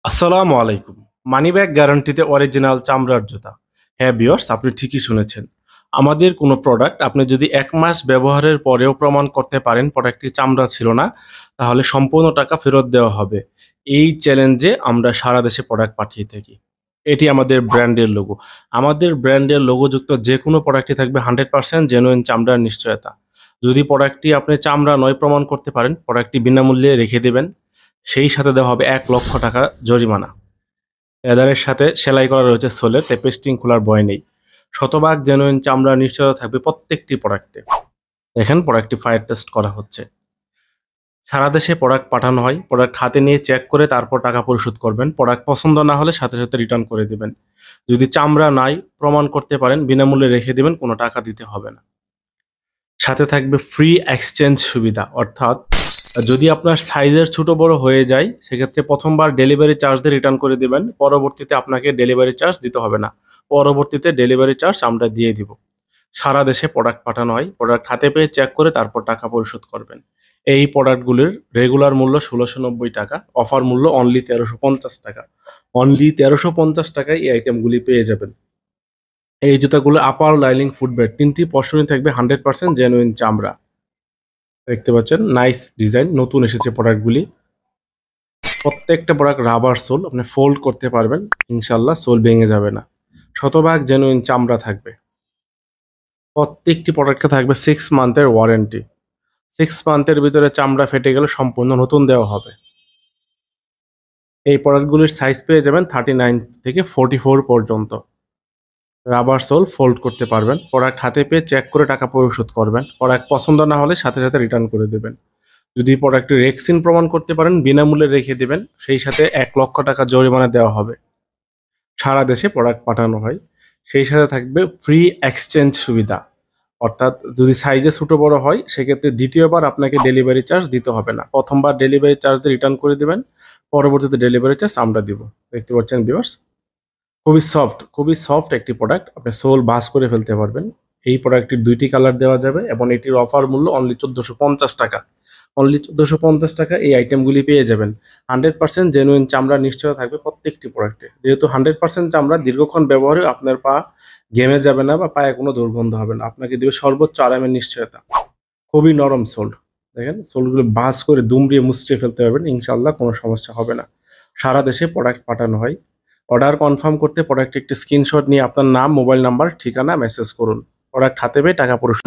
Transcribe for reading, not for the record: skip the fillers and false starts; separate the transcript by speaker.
Speaker 1: আসসালামু আলাইকুম। Money bag গ্যারান্টিতে original চামড়ার জুতা। হ্যাঁ ভিউয়ার্স, আপনি ঠিকই শুনেছেন। আমাদের কোনো প্রোডাক্ট আপনি যদি ১ মাস ব্যবহারের পরেও প্রমাণ করতে পারেন প্রোডাক্টটি চামড়া ছিল না, তাহলে সম্পূর্ণ টাকা ফেরত দেওয়া হবে। এই চ্যালেঞ্জে আমরা সারা দেশে প্রোডাক্ট পাঠিয়ে থাকি। এটি আমাদের ব্র্যান্ডের লোগো। আমাদের ব্র্যান্ডের লোগোযুক্ত যেকোনো প্রোডাক্টই থাকবে 100% জেনুইন চামড়ার নিশ্চয়তা। যদি প্রোডাক্টটি আপনি চামড়া নয় প্রমাণ করতে পারেন, প্রোডাক্টটি বিনামূল্যে রেখে দেবেন। সেই সাথে দেওয়া হবে ৳১,০০,০০০ জরিমানা। লেদারের সাথে সেলাই করা রয়েছে সোলের, তাই পেস্টিং খোলার ভয় নেই। শতভাগ জেনুইন চামড়ার নিশ্চয়তা থাকবে প্রত্যেকটি প্রোডাক্টে। দেখেন প্রোডাক্টটি ফায়ার টেস্ট করা হচ্ছে। সারা দেশে প্রোডাক্ট পাঠানো হয়। প্রোডাক্ট হাতে নিয়ে চেক করে তারপর টাকা পরিশোধ করবেন। প্রোডাক্ট পছন্দ না হলে সাথে সাথে রিটার্ন করে দিবেন। যদি চামড়া নাই প্রমাণ করতে পারেন, বিনামূল্যে রেখে দিবেন, কোনো টাকা দিতে হবে না। সাথে থাকবে ফ্রি এক্সচেঞ্জ সুবিধা, অর্থাৎ যদি আপনার সাইজের ছোট বড় হয়ে যায় সেক্ষেত্রে প্রথমবার ডেলিভারি চার্জ দিয়ে রিটার্ন করে দিবেন। পরবর্তীতে আপনাকে ডেলিভারি চার্জ দিতে হবে না। পরবর্তীতে ডেলিভারি চার্জ আমরা দিয়ে দিব। সারা দেশে প্রোডাক্ট পাঠানো হয়। প্রোডাক্ট হাতে পেয়ে চেক করে তারপর টাকা পরিশোধ করবেন। এই প্রোডাক্টগুলির রেগুলার মূল্য ৳১৬৯০, অফার মূল্য অনলি ৳১৩৫০। অনলি ৳১৩৫০ এই আইটেমগুলি পেয়ে যাবেন। এই জুতাগুলো আপার লাইনিং ফুটবেড ৩টি পশমই থাকবে 100% জেনুইন চামড়া। দেখতে পাচ্ছেন নাইস ডিজাইন, নতুন এসেছে প্রোডাক্টগুলি। প্রত্যেকটা প্রোডাক্ট রাবার সোল, আপনি ফোল্ড করতে পারবেন, ইনশাল্লাহ সোল ভেঙে যাবে না। শতভাগ জেনুইন চামড়া থাকবে। প্রত্যেকটি প্রোডাক্টে থাকবে 6 মান্থের ওয়ারেন্টি। 6 মান্থের ভিতরে চামড়া ফেটে গেলে সম্পূর্ণ নতুন দেওয়া হবে। এই প্রোডাক্টগুলির সাইজ পেয়ে যাবেন 39 থেকে 44 পর্যন্ত। রাবার সোল ফোল্ড করতে পারবেন। প্রোডাক্ট হাতে পেয়ে চেক করে টাকা পরিশোধ করবেন। প্রোডাক্ট পছন্দ না হলে সাথে সাথে রিটার্ন করে দেবেন। যদি প্রোডাক্টটি রেক্সিন প্রমাণ করতে পারেন, বিনামূল্যে রেখে দেবেন। সেই সাথে ৳১,০০,০০০ জরিমানা দেওয়া হবে। সারা দেশে প্রোডাক্ট পাঠানো হয়। সেই সাথে থাকবে ফ্রি এক্সচেঞ্জ সুবিধা, অর্থাৎ যদি সাইজে ছোট বড় হয় সেক্ষেত্রে দ্বিতীয়বার আপনাকে ডেলিভারি চার্জ দিতে হবে না। প্রথমবার ডেলিভারি চার্জ দিয়ে রিটার্ন করে দিবেন, পরবর্তীতে ডেলিভারি চার্জ আমরা দিব। দেখতে পাচ্ছেন ভিউয়ার্স, খুবই সফট একটি প্রোডাক্ট। আপনি সোল ভাঁজ করে ফেলতে পারবেন। এই প্রোডাক্টটির ২টি কালার দেওয়া যাবে এবং এটির অফার মূল্য অনলি ৳১৪৫০। অনলি ৳১৪৫০ এই আইটেমগুলি পেয়ে যাবেন। 100% জেনুইন চামড়ার নিশ্চয়তা থাকবে প্রত্যেকটি প্রোডাক্টে। যেহেতু 100% চামড়া, দীর্ঘক্ষণ ব্যবহারে আপনার পা ঘেমে যাবে না বা পায়ে কোনো দুর্গন্ধ হবে না। আপনাকে দিবে সর্বোচ্চ আরামের নিশ্চয়তা। খুবই নরম সোল। দেখেন সোলগুলো ভাঁজ করে দুমড়িয়ে মুচড়ে ফেলতে পারবেন, ইনশাআল্লাহ কোনো সমস্যা হবে না। সারা দেশে প্রোডাক্ট পাঠানো হয়। অর্ডার কনফার্ম করতে প্রোডাক্টের একটি স্ক্রিনশট নিয়ে আপনার নাম, মোবাইল নাম্বার, ঠিকানা মেসেজ করুন। প্রোডাক্ট হাতে পেয়ে টাকা পরিশোধ